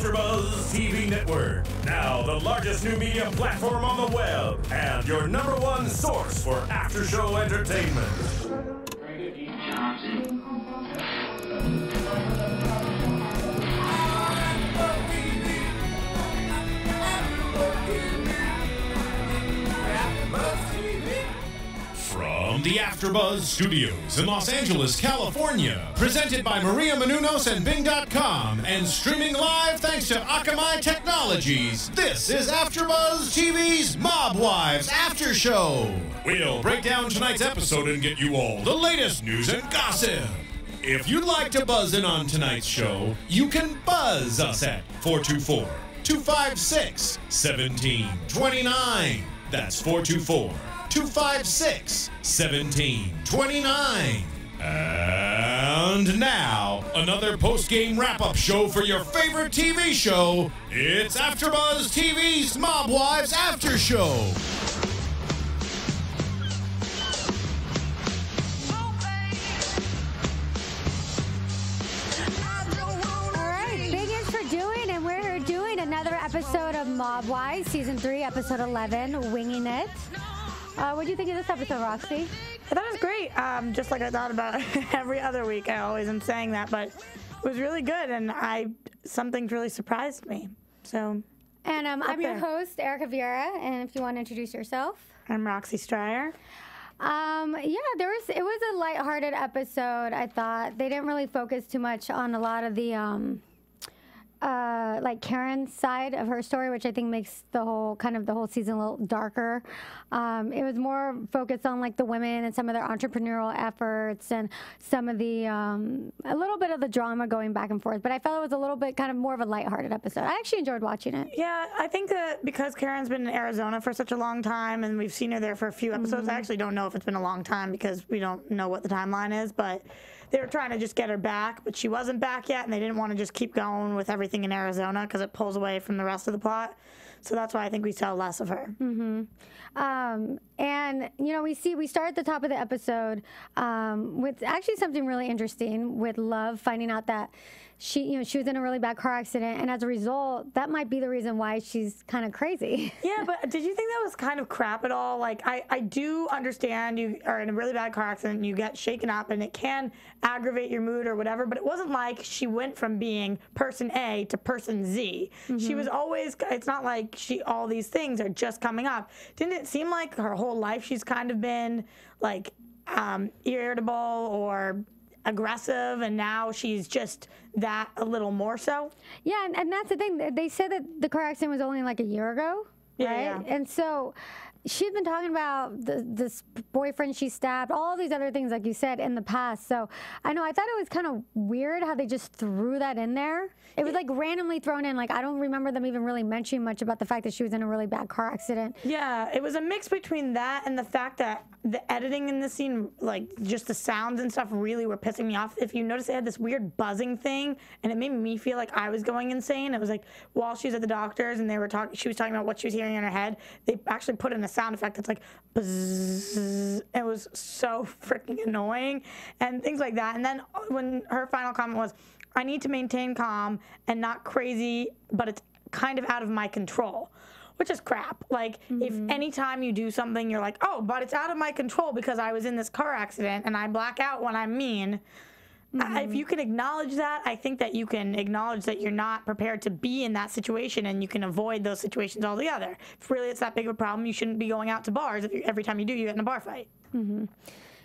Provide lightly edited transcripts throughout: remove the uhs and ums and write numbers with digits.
AFTERBUZZ TV Network. Now the largest new media platform on the web and your #1 source for after-show entertainment. From the AFTERBUZZ Studios in Los Angeles, California, presented by Maria Menounos and Bing.com, and streaming live thanks to Akamai Technologies, this is AFTERBUZZ TV's Mob Wives After Show. We'll break down tonight's episode and get you all the latest news and gossip. If you'd like to buzz in on tonight's show, you can buzz us at 424-256-1729. That's 424-256-1729. And now, another post-game wrap-up show for your favorite TV show. It's AFTERBUZZ TV's Mob Wives After Show. Another episode of Mob Wives, Season 3, Episode 11, Winging It. What do you think of this episode, Roxy? I thought it was great. Just like I thought about every other week. I always am saying that, but it was really good, and something really surprised me. So, and I'm your host, Erika Vieira, and if you want to introduce yourself. I'm Roxy Striar. It was a lighthearted episode, I thought. They didn't really focus too much on a lot of the like Karen's side of her story, which I think makes the whole season a little darker. It was more focused on like the women and some of their entrepreneurial efforts and some of the a little bit of the drama going back and forth. But I felt it was a little bit kind of more of a lighthearted episode. I actually enjoyed watching it. Yeah, I think that because Karen's been in Arizona for such a long time and we've seen her there for a few episodes, I actually don't know if it's been a long time because we don't know what the timeline is, but they were trying to just get her back, but she wasn't back yet, and they didn't want to just keep going with everything in Arizona because it pulls away from the rest of the plot. So that's why I think we saw less of her. And, you know, we start at the top of the episode with actually something really interesting with Love finding out that she was in a really bad car accident, and as a result, that might be the reason why she's kind of crazy. Yeah, but did you think that was kind of crap at all? Like, I do understand you are in a really bad car accident and you get shaken up and it can aggravate your mood or whatever, but it wasn't like she went from being person A to person Z. She was always, it's not like all these things are just coming up. Didn't it seem like her whole life she's kind of been like irritable or aggressive, and now she's just that a little more so? Yeah, and that's the thing. They said that the car accident was only like a year ago, right? Yeah. And so she's been talking about this boyfriend she stabbed, all these other things, like you said, in the past. So I thought it was kind of weird how they just threw that in there. It was like randomly thrown in. Like, I don't remember them even really mentioning much about the fact that she was in a really bad car accident. Yeah, it was a mix between that and the fact that the editing in this scene, like just the sounds and stuff, really were pissing me off. If you notice, they had this weird buzzing thing, and it made me feel like I was going insane. It was like while she was at the doctor's and she was talking about what she was hearing in her head, they actually put in a sound effect that's like buzz. It was so freaking annoying and things like that. And then when her final comment was, I need to maintain calm and not crazy, but it's kind of out of my control, which is crap. Like, if anytime you do something, you're like, oh, but it's out of my control because I was in this car accident and I black out when I'm mean. If you can acknowledge that, I think that you can acknowledge that you're not prepared to be in that situation and you can avoid those situations altogether. If really it's that big of a problem, you shouldn't be going out to bars if every time you do, you get in a bar fight.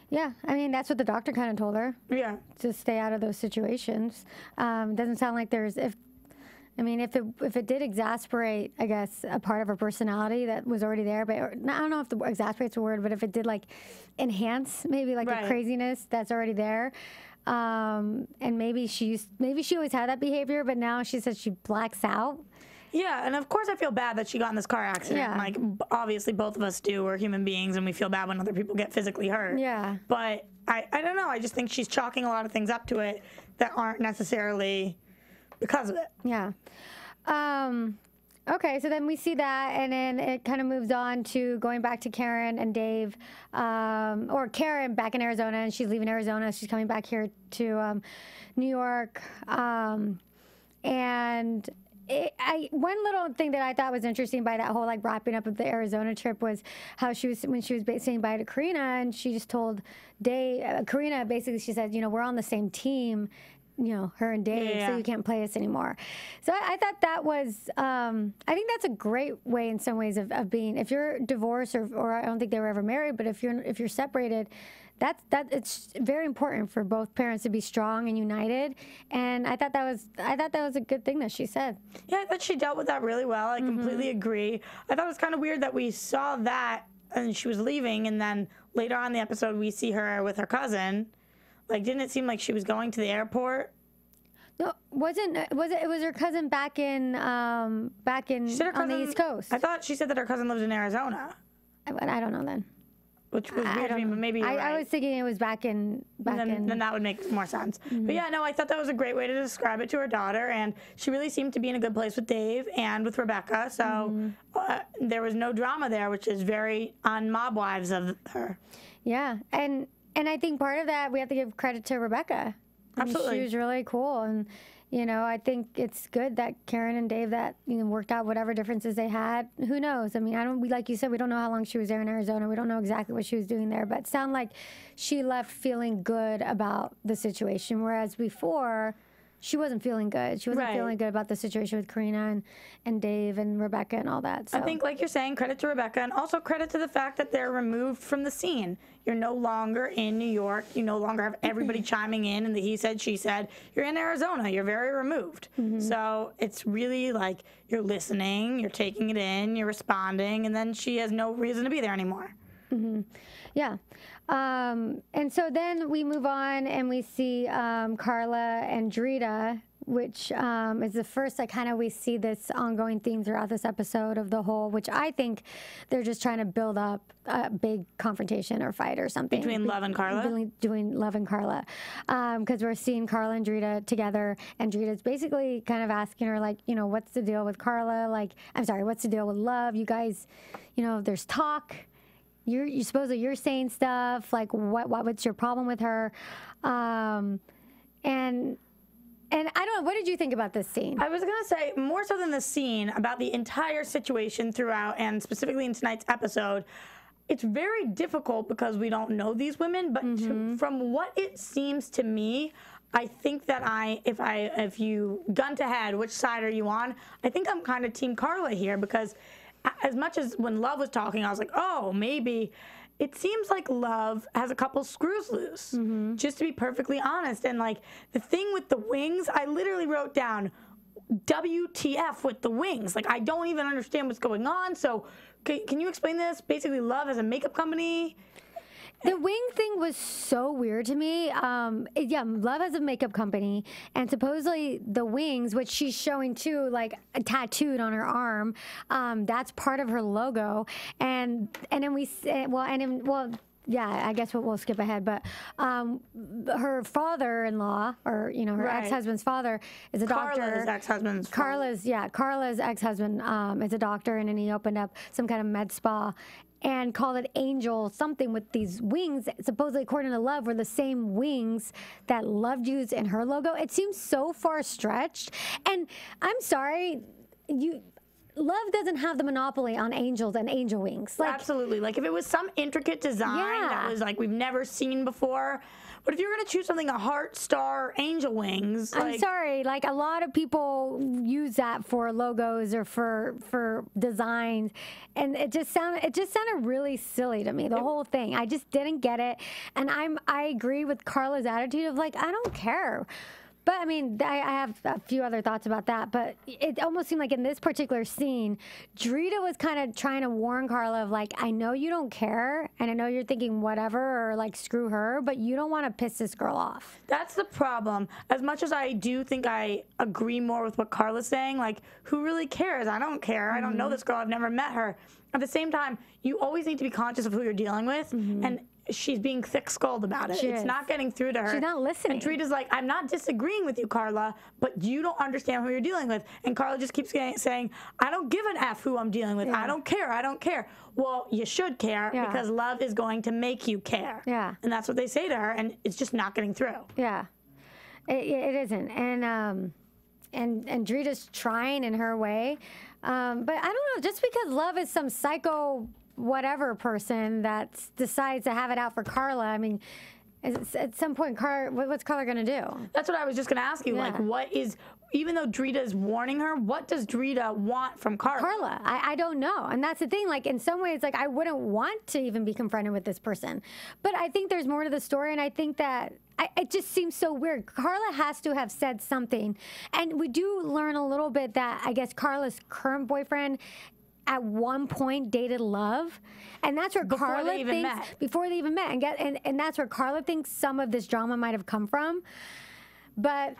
Yeah, I mean, that's what the doctor kind of told her. Yeah. To stay out of those situations. Doesn't sound like there's, if it did exasperate, I guess, a part of her personality that was already there, but I don't know if the exasperate's a word, but if it did like enhance maybe like the craziness that's already there. And maybe she always had that behavior, but now she says she blacks out. Yeah, and of course I feel bad that she got in this car accident. Yeah. Like, obviously both of us do. We're human beings, and we feel bad when other people get physically hurt. Yeah. But I don't know. I just think she's chalking a lot of things up to it that aren't necessarily because of it. Yeah. Okay, so then we see that, and then it kind of moves on to going back to Karen and Dave, or Karen back in Arizona, and she's leaving Arizona. She's coming back here to New York, and one little thing that I thought was interesting by that whole like wrapping up of the Arizona trip was how when she was saying bye to Karina, and she just told Karina basically, she said, we're on the same team, her and Dave, so you can't play us anymore. So I thought that was, I think that's a great way in some ways of being, if you're divorced or I don't think they were ever married, but if you're separated, it's very important for both parents to be strong and united. And I thought that was a good thing that she said. Yeah, I thought she dealt with that really well. I completely agree. I thought it was kind of weird that we saw that and she was leaving, and then later on in the episode we see her with her cousin. Like, didn't it seem like she was going to the airport? No, it was her cousin back in on the East Coast. I thought she said that her cousin lives in Arizona. I don't know then. Which was weird to me, but maybe you're right. I was thinking it was back in. Then that would make more sense. But yeah, no, I thought that was a great way to describe it to her daughter, and she really seemed to be in a good place with Dave and with Rebecca. So there was no drama there, which is very on Mob Wives of her. Yeah, and I think part of that we have to give credit to Rebecca. Absolutely, she was really cool, and I think it's good that Karen and Dave worked out whatever differences they had. Who knows? I mean, like you said, we don't know how long she was there in Arizona. We don't know exactly what she was doing there, but it sounded like she left feeling good about the situation, whereas before she wasn't feeling good. She wasn't feeling good about the situation with Karina and Dave and Rebecca and all that. So. I think, like you're saying, credit to Rebecca, and also credit to the fact that they're removed from the scene. You're no longer in New York. You no longer have everybody chiming in the he said, she said. You're in Arizona. You're very removed. So it's really like you're listening, you're taking it in, you're responding, and then she has no reason to be there anymore. Yeah. And so then we move on and we see Carla and Drita, which is the first we see this ongoing theme throughout this episode of the whole, which I think they're just trying to build up a big confrontation or fight or something. Between Love and Carla? Doing Love and Carla. Because we're seeing Carla and Drita together, and Drita's basically kind of asking her, what's the deal with Carla? What's the deal with Love? You guys, there's talk. You supposedly you're saying stuff what's your problem with her, and I don't know. What did you think about this scene? I was gonna say more so than the scene, about the entire situation throughout, and specifically in tonight's episode. It's very difficult because we don't know these women, but from what it seems to me, I think that if you gun to head, which side are you on? I think I'm kind of Team Carla here, because as much as when Love was talking, I was like, oh, maybe. It seems like Love has a couple screws loose, just to be perfectly honest. And the thing with the wings, I literally wrote down, WTF with the wings. I don't even understand what's going on. So can you explain this? Basically, Love has a makeup company. The wing thing was so weird to me. Love has a makeup company, and supposedly the wings, which she's showing too, tattooed on her arm, that's part of her logo. And then we say, I guess we'll skip ahead, but her father-in-law, or her ex-husband's father, is a doctor. Carla's ex-husband's Carla's ex-husband is a doctor, and then he opened up some kind of med spa and called it Angel something with these wings. Supposedly, according to Love, were the same wings that Love used in her logo. It seems so far stretched, and I'm sorry, Love doesn't have the monopoly on angels and angel wings. Absolutely. If it was some intricate design that was we've never seen before. But if you're going to choose something, a heart, star, angel wings. I'm sorry. A lot of people use that for logos or for designs. And it just sounded really silly to me, the whole thing. I just didn't get it. And I agree with Carla's attitude of I don't care. But I mean, I have a few other thoughts about that. But it almost seemed like in this particular scene, Drita was kind of trying to warn Carla of I know you don't care, and I know you're thinking whatever or screw her, but you don't want to piss this girl off. That's the problem. As much as I do think I agree more with what Carla's saying, who really cares? I don't care. I don't know this girl. I've never met her. At the same time, you always need to be conscious of who you're dealing with, and she's being thick-skulled about it. It's not getting through to her. She's not listening. And Drita's I'm not disagreeing with you, Carla, but you don't understand who you're dealing with. And Carla just keeps saying, I don't give an F who I'm dealing with. I don't care. I don't care. Well, you should care because Love is going to make you care. Yeah. And that's what they say to her, and it's just not getting through. Yeah. It isn't. And Drita's trying in her way. But I don't know, just because Love is some psycho whatever person that decides to have it out for Carla, I mean, at some point, what's Carla going to do? That's what I was just going to ask you. Yeah. Like, what is, even though Drita is warning her, what does Drita want from Carla? I don't know. And that's the thing. Like, in some ways, like, I wouldn't want to even be confronted with this person. But I think there's more to the story, and I think that it just seems so weird. Carla has to have said something. And we do learn a little bit that, I guess, Carla's current boyfriend at one point dated Love, and that's where Carla thinks before they even met, and that's where Carla thinks some of this drama might have come from. But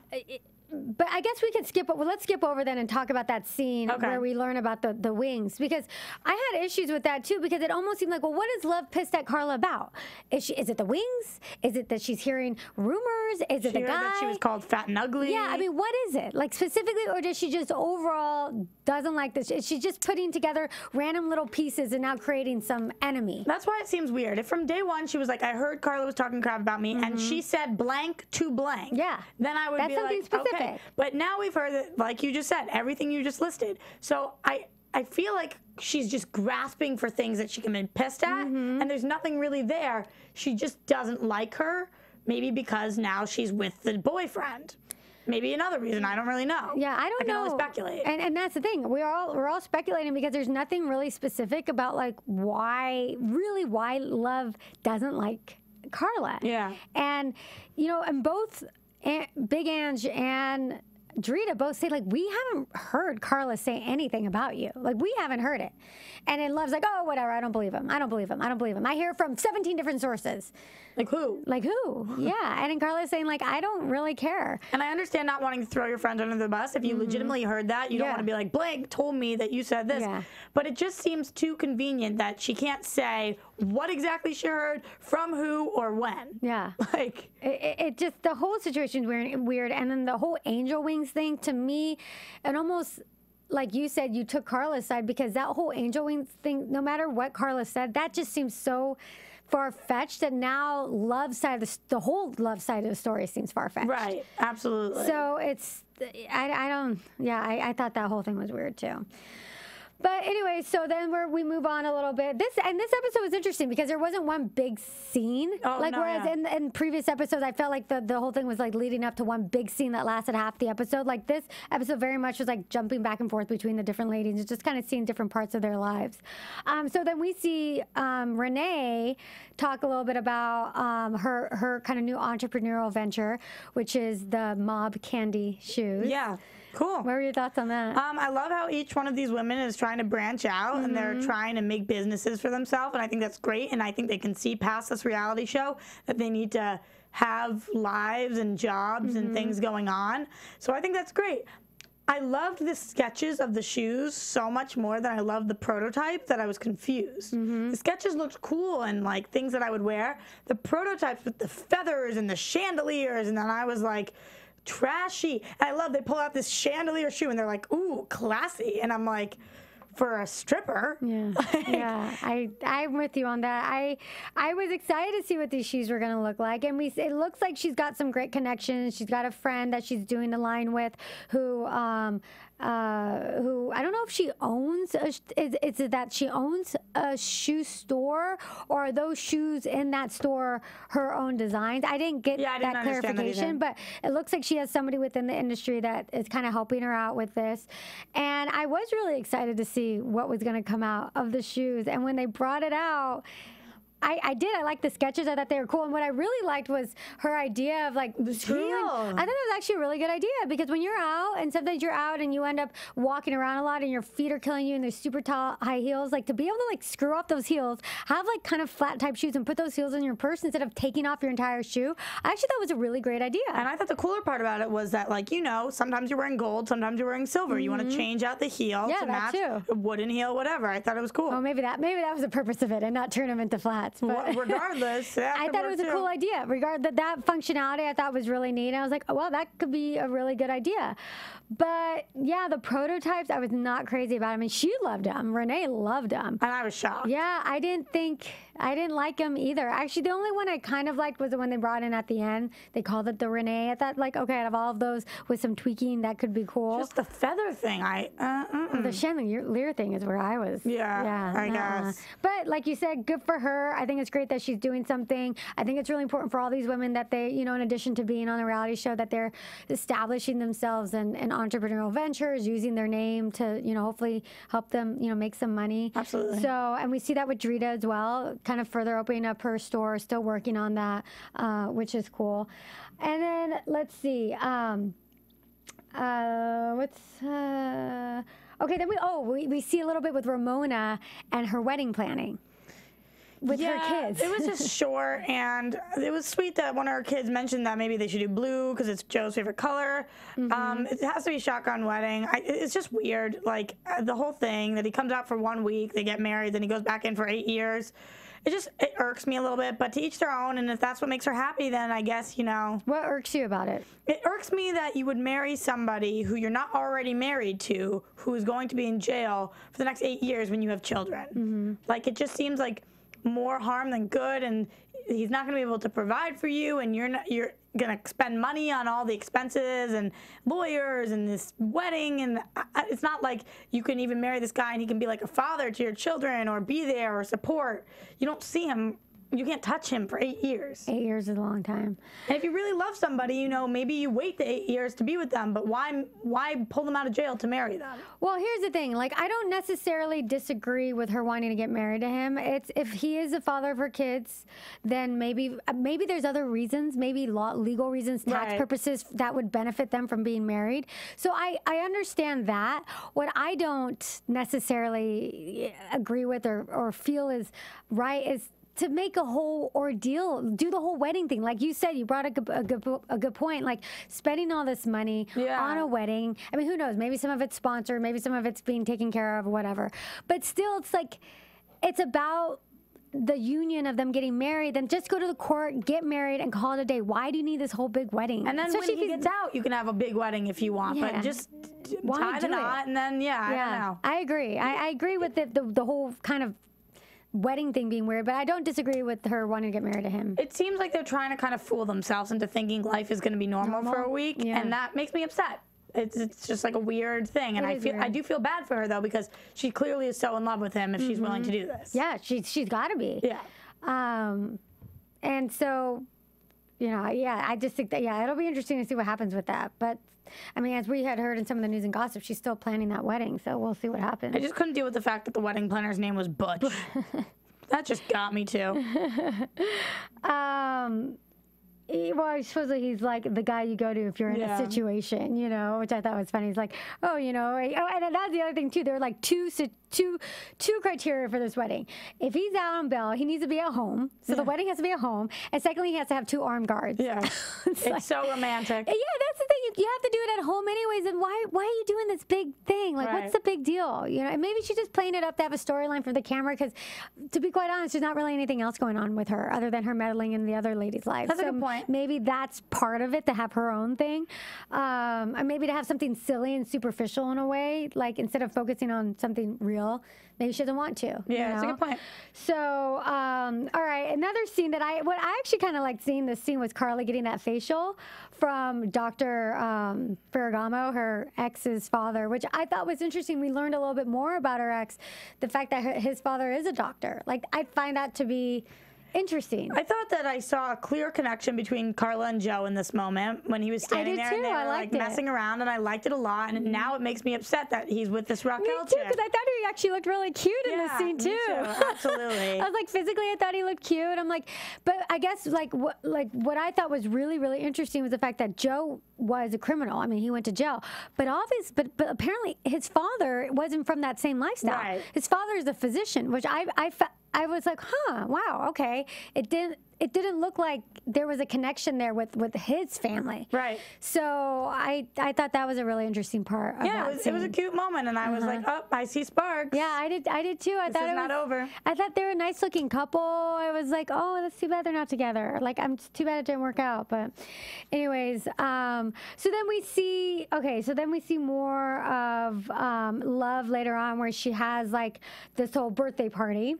I guess we could skip. Well, let's skip over then and talk about that scene where we learn about the wings, because I had issues with that too, because it almost seemed like, well, what is Love pissed at Carla about? Is it the wings? Is it that she's hearing rumors? Is it the guy? That she was called fat and ugly? Yeah, I mean, what is it? Like, specifically, or does she just overall doesn't like this? Is she just putting together random little pieces and now creating some enemy? That's why it seems weird. If from day one she was like, I heard Carla was talking crap about me, and she said blank to blank. Yeah. Then I would be something like, specific. Okay. But now we've heard that, like you just said, everything you just listed. So I feel like she's just grasping for things that she can be pissed at, and there's nothing really there. She just doesn't like her, maybe because now she's with the boyfriend. Maybe another reason. I don't really know. Yeah, I don't know. I can only speculate. And that's the thing. We're all speculating because there's nothing really specific about like why Love doesn't like Carla. Yeah. And you know, and both Big Ange and Drita both say, like, we haven't heard Carla say anything about you. Like, we haven't heard it. And then Love's like, oh, whatever, I don't believe him. I don't believe him. I don't believe him. I hear from 17 different sources. Like who? Like who? Yeah. And then Carla's saying, like, I don't really care. And I understand not wanting to throw your friends under the bus. If you legitimately heard that, you don't want to be like, Blake told me that you said this. Yeah. But it just seems too convenient that she can't say what exactly she heard, from who, or when. Yeah. Like, it just, the whole situation's weird. And then the whole angel wings thing, to me, it almost, like you said, you took Carla's side, because that whole angel wings thing, no matter what Carla said, that just seems so far-fetched that now Love's side of the whole Love side of the story seems far-fetched. right, absolutely. So it's, I thought that whole thing was weird too. But anyway, so then we move on a little bit. This episode was interesting because there wasn't one big scene. Whereas in previous episodes, I felt like the whole thing was like leading up to one big scene that lasted half the episode. Like this episode very much was like jumping back and forth between the different ladies, just kind of seeing different parts of their lives. So then we see Renee talk a little bit about her kind of new entrepreneurial venture, which is the Mob Candy shoes. Yeah. Cool. What were your thoughts on that? I love how each one of these women is trying to branch out and they're trying to make businesses for themselves, and I think that's great, and I think they can see past this reality show that they need to have lives and jobs and things going on. So I think that's great. I loved the sketches of the shoes so much more than I loved the prototype that I was confused. The sketches looked cool and like things that I would wear. The prototypes with the feathers and the chandeliers, and then I was like, trashy. And I love they pull out this chandelier shoe and they're like, ooh, classy. And I'm like, for a stripper. Yeah. Yeah. I'm with you on that. I was excited to see what these shoes were gonna look like. And it looks like she's got some great connections. She's got a friend that she's doing the line with who I don't know if she owns is it that she owns a shoe store, or are those shoes in that store her own designs? I didn't get that clarification, but it looks like she has somebody within the industry that is kind of helping her out with this. And I was really excited to see what was going to come out of the shoes. And when they brought it out, I liked the sketches. I thought they were cool. And what I really liked was her idea of like the heel. I thought that was actually a really good idea, because when you're out, and sometimes you're out and you end up walking around a lot and your feet are killing you and there's super tall high heels, like to be able to like screw off those heels, have like kind of flat type shoes and put those heels in your purse instead of taking off your entire shoe, I actually thought was a really great idea. And I thought the cooler part about it was that, like, you know, sometimes you're wearing gold, sometimes you're wearing silver. You want to change out the heel to match a wooden heel, whatever. I thought it was cool. Oh, maybe that was the purpose of it, and not turn them into flats. thoughts. But Regardless, I thought it was a cool idea. That functionality I thought was really neat. I was like, oh, well, that could be a really good idea. But yeah, the prototypes, I was not crazy about. I mean, she loved them. Renee loved them. And I was shocked. Yeah, I didn't like them either. Actually, the only one I kind of liked was the one they brought in at the end. They called it the Renee. I thought, like, okay, out of all of those, with some tweaking, that could be cool. Just the feather thing, The chandelier thing is where I was. Yeah, I guess. But like you said, good for her. I think it's great that she's doing something. I think it's really important for all these women that they, you know, in addition to being on a reality show, that they're establishing themselves in entrepreneurial ventures, using their name to, you know, hopefully help them, you know, make some money. Absolutely. So, and we see that with Drita as well, kind of further opening up her store, still working on that, which is cool. And then let's see. Okay, then we see a little bit with Ramona and her wedding planning with her kids. It was just short, and it was sweet that one of her kids mentioned that maybe they should do blue because it's Joe's favorite color. It has to be shotgun wedding. It's just weird, like the whole thing that he comes out for 1 week, they get married, then he goes back in for 8 years. It irks me a little bit, but to each their own, and if that's what makes her happy, then I guess, you know. What irks you about it? It irks me that you would marry somebody who you're not already married to, who is going to be in jail for the next 8 years when you have children. Like, it just seems like more harm than good, and he's not going to be able to provide for you, and you're going to spend money on all the expenses and lawyers and this wedding, and it's not like you can even marry this guy and he can be like a father to your children or be there or support. You don't see him. You can't touch him for 8 years. 8 years is a long time. And if you really love somebody, you know, maybe you wait the 8 years to be with them, but why pull them out of jail to marry them? Well, here's the thing. Like, I don't necessarily disagree with her wanting to get married to him. It's if he is the father of her kids, then maybe there's other reasons, maybe legal reasons, tax purposes that would benefit them from being married. So I understand that. What I don't necessarily agree with or feel is right is to make a whole ordeal, do the whole wedding thing. Like you said, you brought a good point, like spending all this money on a wedding. I mean, who knows? Maybe some of it's sponsored, maybe some of it's being taken care of, whatever. But still, it's like, it's about the union of them getting married, then just go to the court, get married, and call it a day. Why do you need this whole big wedding? And then especially when he gets out, you can have a big wedding if you want, but just tie the knot, and then, I don't know. I agree. I agree with the whole kind of wedding thing being weird, but I don't disagree with her wanting to get married to him. It seems like they're trying to kind of fool themselves into thinking life is going to be normal for a week, and that makes me upset. It's just like a weird thing, and I do feel bad for her though, because she clearly is so in love with him if she's willing to do this. Yeah, she's got to be. Yeah. And so, you know, I just think that it'll be interesting to see what happens with that. But I mean, as we had heard in some of the news and gossip, she's still planning that wedding, so we'll see what happens. I just couldn't deal with the fact that the wedding planner's name was Butch. That just got me too. Well, supposedly he's like the guy you go to if you're in a situation, you know, which I thought was funny. He's like, oh, you know, and that's the other thing too. There are like two criteria for this wedding. If he's out on bail, he needs to be at home. So the wedding has to be at home. And secondly, he has to have 2 armed guards. Yeah. it's like, so romantic. Yeah, that's the thing. You have to do it at home anyways. And why are you doing this big thing? Like, what's the big deal? You know, and maybe she's just playing it up to have a storyline for the camera, because to be quite honest, there's not really anything else going on with her other than her meddling in the other ladies' lives. That's a good point. Maybe that's part of it, to have her own thing. Or maybe to have something silly and superficial in a way, like instead of focusing on something real. Maybe she doesn't want to. Yeah, that's a good point. So, all right, another scene that I actually kind of liked seeing this scene was Carla getting that facial from Dr. Ferragamo, her ex's father, which I thought was interesting. We learned a little bit more about her ex, the fact that his father is a doctor. Like, I find that to be interesting. I thought that I saw a clear connection between Carla and Joe in this moment when he was standing there and they were like messing around, and I liked it a lot. And now it makes me upset that he's with this Raquel chick. Me too, because I thought he actually looked really cute in this scene too. Absolutely. I was like, physically, I thought he looked cute. I'm like, but I guess what I thought was really, really interesting was the fact that Joe was a criminal. I mean, he went to jail, but apparently his father wasn't from that same lifestyle. Right. His father is a physician, which I I was like, huh, wow, okay. It didn't look like there was a connection there with his family. Right. So I thought that was a really interesting part of that it was a cute moment, and I was like, oh, I see sparks. Yeah, I did too. I thought This is not over. I thought they were a nice looking couple. I was like, oh, that's too bad they're not together. Like, I'm too bad it didn't work out. But anyways, so then we see more of Love later on, where she has like this whole birthday party.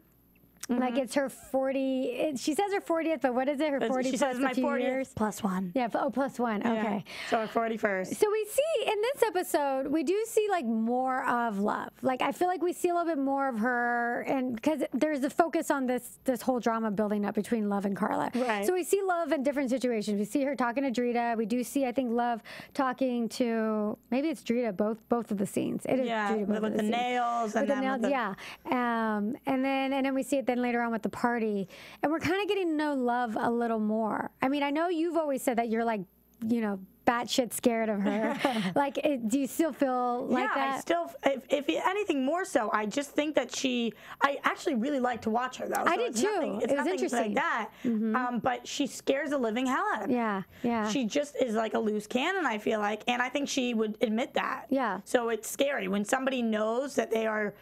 Like it's her 40. She says her 40th, but what is it? Her 40. She plus says my a few 40th years? plus one. Yeah. Oh, plus one. Yeah. Okay. So her 41st. So we see in this episode, we do see like more of Love. Like I feel like we see a little bit more of her, and because there's a focus on this whole drama building up between Love and Carla. Right. So we see Love in different situations. We see her talking to Drita. We do see, I think, Love talking to, maybe it's Drita. Both of the scenes. It is Drita. Both with the scenes. nails and with the nails. with the... Yeah. And then we see it then later on with the party. And we're kind of getting to know Love a little more. I mean, I know you've always said that you're like, batshit scared of her. Like, do you still feel like that? Yeah, I still, if anything more so, I just think that I actually really like to watch her though. I did too. It's it was nothing interesting. like that. But she scares the living hell out of me. Yeah. She just is like a loose cannon, I feel like. And I think she would admit that. Yeah. So it's scary when somebody knows that they are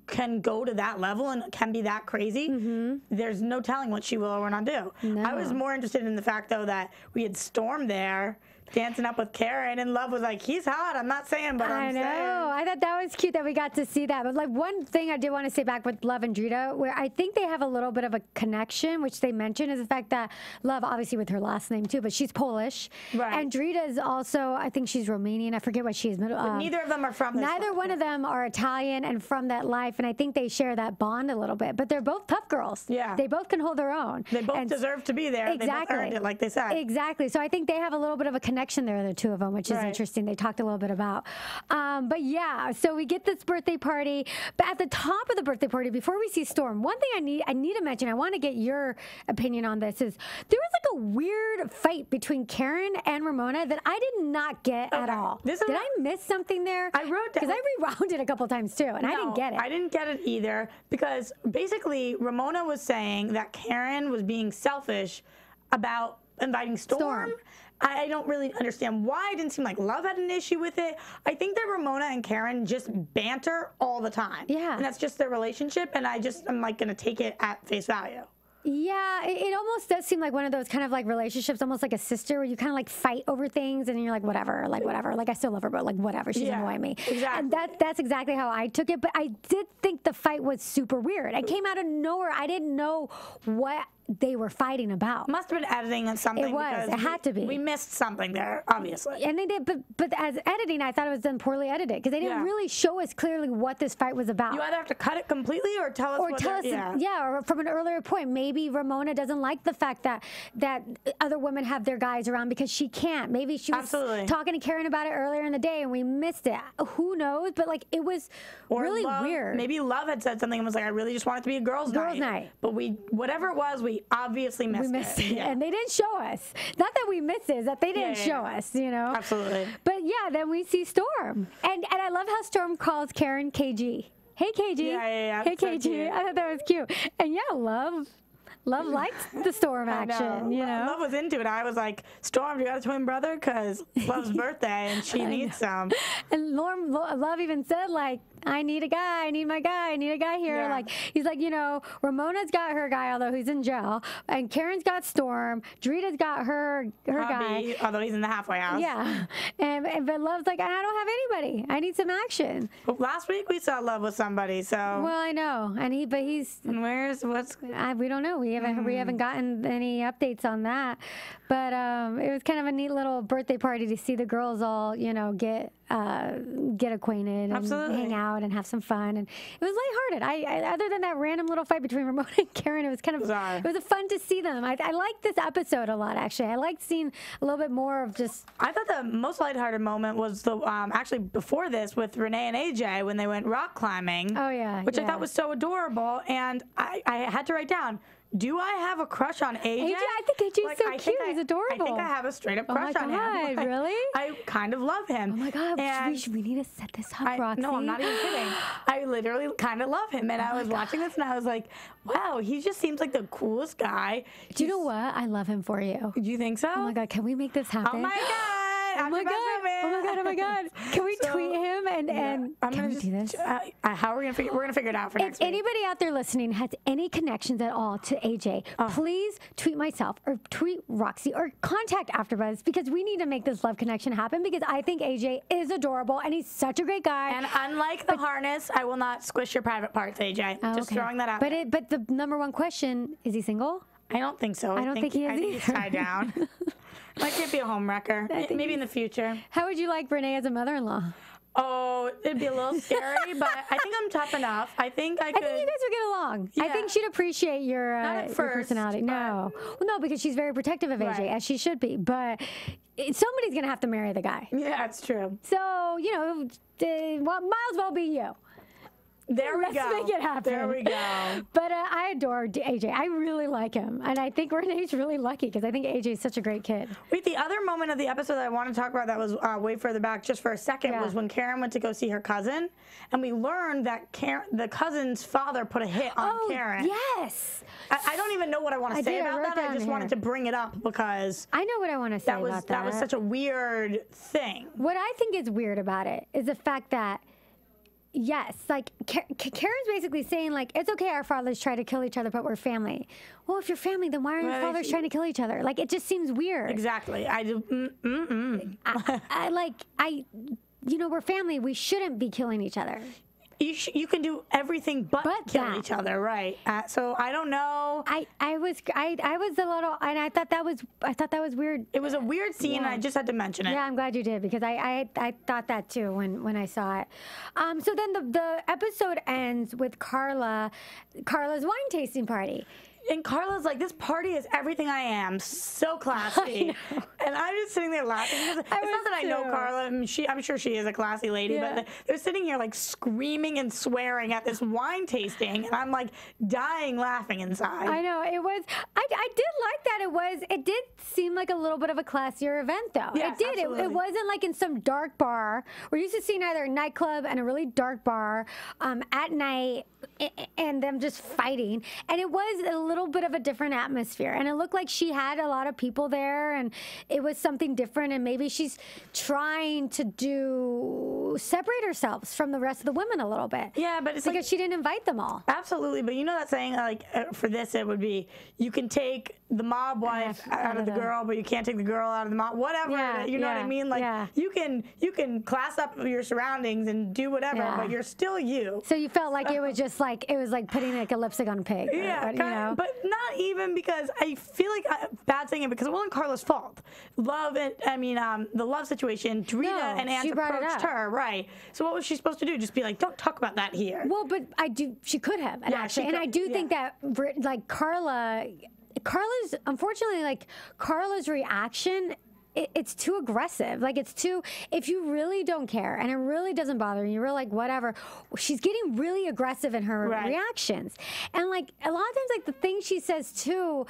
can go to that level and can be that crazy. There's no telling what she will or will not do. No. I was more interested in the fact though that we had Storm there dancing up with Karen, and Love was like, he's hot. I'm not saying, but I'm saying. I know. I thought that was cute that we got to see that. But like one thing I did want to say back with Love and Drita, where I think they have a little bit of a connection, which they mentioned, is the fact that Love, obviously with her last name too, but she's Polish. Right. And Drita is also, I think she's Romanian. I forget what she is. But neither of them are from this Neither life. one of them are Italian and from that life, and I think they share that bond a little bit. But they're both tough girls. Yeah. They both can hold their own. They both deserve to be there. Exactly. They both earned it, like they said. Exactly. So I think they have a little bit of a connection there, the two of them, which is interesting. They talked a little bit about. But yeah, so we get this birthday party. But at the top of the birthday party, before we see Storm, one thing I need to mention, I want to get your opinion on this, is there was like a weird fight between Karen and Ramona that I did not get at all. Did I miss something there? I wrote down. Because I rewound it a couple times too, and I didn't get it. I didn't get it either, because basically Ramona was saying that Karen was being selfish about inviting Storm. I don't really understand why. It didn't seem like Love had an issue with it. I think that Ramona and Karen just banter all the time. Yeah. And that's just their relationship, and I'm like going to take it at face value. Yeah, it almost does seem like one of those kind of like relationships, almost like a sister, where you kind of like fight over things, and you're like, whatever. Like I still love her, but like whatever, she's annoying me. Exactly. And that's exactly how I took it. But I did think the fight was super weird. It came out of nowhere. I didn't know what they were fighting about. Must have been editing and something. It was. It had to be. We missed something there, obviously. And they did, but as editing, I thought it was done poorly edited, because they didn't really show us clearly what this fight was about. You either have to cut it completely or tell us. Or from an earlier point, maybe Ramona doesn't like the fact that other women have their guys around because she can't. Maybe she was talking to Karen about it earlier in the day and we missed it. Who knows? But like it was really weird. Maybe Love had said something and was like, I really just want it to be a girls' night. But whatever it was, we obviously missed it. Yeah. And they didn't show us. Not that we missed it, that they didn't show us, Absolutely. But yeah, then we see Storm. And I love how Storm calls Karen KG. Hey, KG. Yeah. Hey, KG. Cute. I thought that was cute. And yeah, Love liked the Storm action, Love was into it. I was like, Storm, you got a twin brother? Because Love's birthday and she needs some. And Love even said, like, I need a guy. I need my guy. I need a guy here. Yeah. Like, he's like, Ramona's got her guy, although he's in jail. And Karen's got Storm. Drita's got her guy. Although he's in the halfway house. Yeah. But Love's like, I don't have anybody. I need some action. Well, last week we saw Love with somebody, so. Well, I know. And he's. And we don't know. We haven't gotten any updates on that. But it was kind of a neat little birthday party to see the girls all, get acquainted and hang out and have some fun, and it was lighthearted. Other than that random little fight between Ramona and Karen, it was kind of bizarre. It was fun to see them. I liked this episode a lot, actually. I liked seeing a little bit more of just. I thought the most lighthearted moment was the actually before this with Renee and AJ when they went rock climbing. Oh yeah, which I thought was so adorable, and I had to write down. do I have a crush on AJ? I think AJ's so cute. He's adorable. I think I have a straight up crush on him. Oh my God, really? I kind of love him. Oh my God, we need to set this up, Roxy. No, I'm not even kidding. I literally kind of love him. And I was watching this and I was like, wow, he just seems like the coolest guy. Do you know what? I love him for you. Do you think so? Oh my God, can we make this happen? Oh my God. Oh my God. Oh my God. Oh my God. Can we tweet him and can we do this? How are we gonna figure? We're gonna figure it out for next week. If anybody out there listening has any connections at all to AJ, please tweet myself or tweet Roxy or contact AFTERBUZZ because we need to make this love connection happen because I think AJ is adorable and he's such a great guy. And unlike the harness, I will not squish your private parts, AJ. Just throwing that out. But the number one question, is he single? I don't think so. I don't think he is either. He's tied down. Might can't be a home wrecker. Maybe in the future. How would you like Renee as a mother-in-law? Oh, it'd be a little scary, but I think I'm tough enough. I think you guys would get along. Yeah. I think she'd appreciate your personality. No. Well, no, because she's very protective of AJ, as she should be. But somebody's going to have to marry the guy. Yeah, it's true. So, might as well be you. There we go. Let's make it happen. There we go. But I adore AJ. I really like him. And I think Renee's really lucky because I think AJ is such a great kid. Wait, the other moment of the episode that I want to talk about that was way further back just for a second was when Karen went to go see her cousin. And we learned that the cousin's father put a hit on Karen. Yes. I don't even know what I want to say about that. I just wanted to bring it up because I know what I want to say about that. That was such a weird thing. What I think is weird about it is the fact that yes, like Karen's basically saying like it's okay our fathers try to kill each other, but we're family. Well, if you're family, then why are your fathers trying to kill each other? Like it just seems weird. Exactly. We're family. We shouldn't be killing each other. You can do everything but kill each other, right? So I don't know. I was a little, and I thought that was weird. It was a weird scene, and I just had to mention it. Yeah, I'm glad you did because I thought that too when I saw it. So then the episode ends with Carla's wine tasting party. And Carla's like, this party is everything I am. So classy. And I'm just sitting there laughing. It's not that I know Carla. I'm sure she is a classy lady. But they're sitting here like screaming and swearing at this wine tasting. And I'm like dying laughing inside. I know. It was, I did like that. It did seem like a little bit of a classier event though. Yes, it did. It wasn't like in some dark bar. We're used to seeing either a nightclub and a really dark bar at night and them just fighting. And it was a little bit of a different atmosphere. And it looked like she had a lot of people there and it was something different. And maybe she's trying to separate herself from the rest of the women a little bit. Yeah, but it's because she didn't invite them all. Absolutely. But you know that saying, like, for this, it would be, you can take the mob wife out of the girl, but you can't take the girl out of the mob. Whatever. You know what I mean? Like, you can class up your surroundings and do whatever, but you're still you. So you felt like it was just like, it was like putting like a lipstick on a pig. But not even because I feel like bad saying it because it wasn't Carla's fault. The love situation, Drita and Ant approached her, right? So what was she supposed to do? Just be like, don't talk about that here. Well, but she could have, actually. And I do think that like Carla's unfortunately like Carla's reaction, it's too aggressive. Like it's too, if you really don't care and it really doesn't bother you, you're like, whatever. She's getting really aggressive in her reactions. And like a lot of times, like the thing she says too,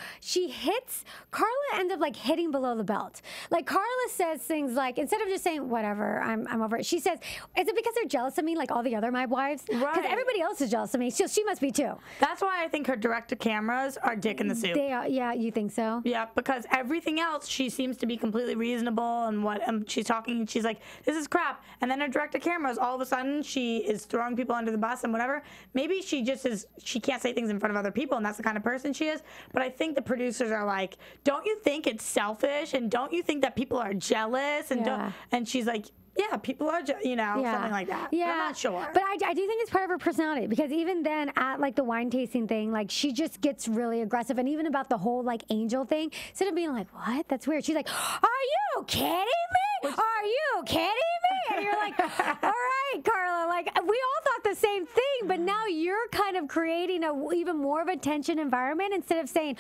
Carla ends up like hitting below the belt. Like Carla says things like, instead of just saying, whatever, I'm over it. She says, is it because they're jealous of me like all the other my wives? Because everybody else is jealous of me. So she must be too. That's why I think her direct cameras are dick in the soup. They are, yeah, you think so? Yeah, because everything else, she seems to be completely reasonable and what she's talking, she's like, this is crap. And then her direct cameras, all of a sudden she is throwing people under the bus and whatever. Maybe she can't say things in front of other people and that's the kind of person she is. But I think the producers are like, don't you think it's selfish and don't you think that people are jealous and she's like, yeah, people are, something like that. Yeah, but I'm not sure. But I do think it's part of her personality because even then at like the wine tasting thing, like she just gets really aggressive. And even about the whole like angel thing, instead of being like, what? That's weird. She's like, are you kidding me? Are you kidding me? And you're like, all right, Carla, like we all thought the same thing, but now you're kind of creating even more of a tension environment instead of saying,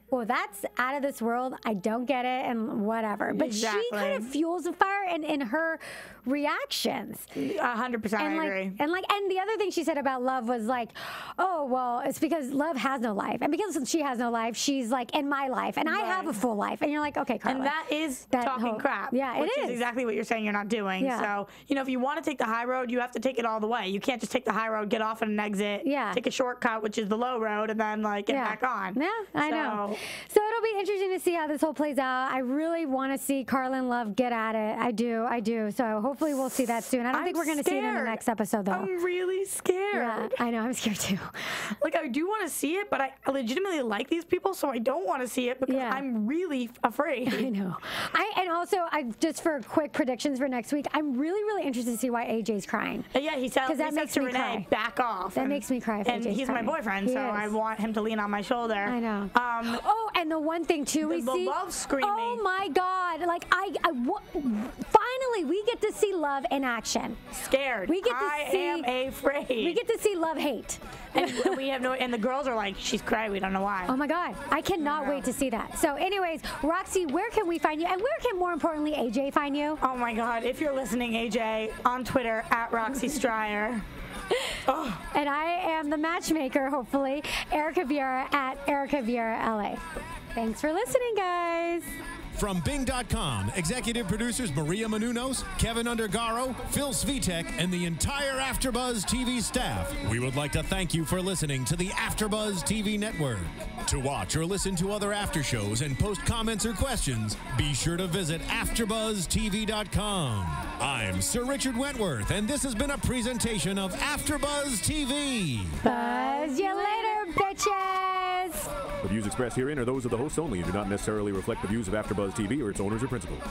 well, that's out of this world. I don't get it, and whatever. But she kind of fuels the fire in her reactions. 100%, I agree. And the other thing she said about love was like, oh, well, it's because love has no life. And because she has no life, she's like, in my life. And I have a full life. And you're like, okay, Carla. And that is talking crap. Yeah, which is exactly what you're saying you're not doing. Yeah. So, you know, if you want to take the high road, you have to take it all the way. You can't just take the high road, get off at an exit, take a shortcut, which is the low road, and then, like, get back on. Yeah, I know. So it'll be interesting to see how this whole plays out. I really want to see Carla and Love get at it. I do. So hopefully we'll see that soon. I don't think we're going to see it in the next episode, though. I'm really scared. Yeah, I know. I'm scared, too. Like, I do want to see it, but I legitimately like these people, so I don't want to see it because I'm really afraid. I know. And also, just for quick predictions for next week, I'm really, really interested to see why AJ's crying. Yeah, he said to Renee, back off. That makes me cry if And AJ's he's crying. my boyfriend, so I want him to lean on my shoulder. I know. Oh, and the one thing, too, we see. The love screaming. Oh, my God. Like, finally, we get to see love in action. Scared. We get to I am afraid. We get to see love hate. And we have and the girls are like, she's crying, we don't know why. Oh my God, I cannot wait to see that. So anyways, Roxy, where can we find you? And where can, more importantly, AJ find you? Oh my God, if you're listening, AJ, on Twitter, @Roxy Striar. Oh. And I am the matchmaker, hopefully, Erika Vieira @Erika Vieira LA. Thanks for listening, guys. From Bing.com, executive producers Maria Menounos, Kevin Undergaro, Phil Svitek, and the entire AfterBuzz TV staff, we would like to thank you for listening to the AfterBuzz TV network. To watch or listen to other after shows and post comments or questions, be sure to visit AfterBuzzTV.com. I'm Sir Richard Wentworth, and this has been a presentation of AfterBuzz TV. Buzz you later, bitches! The views expressed herein are those of the hosts only and do not necessarily reflect the views of AfterBuzz TV or its owners or principals.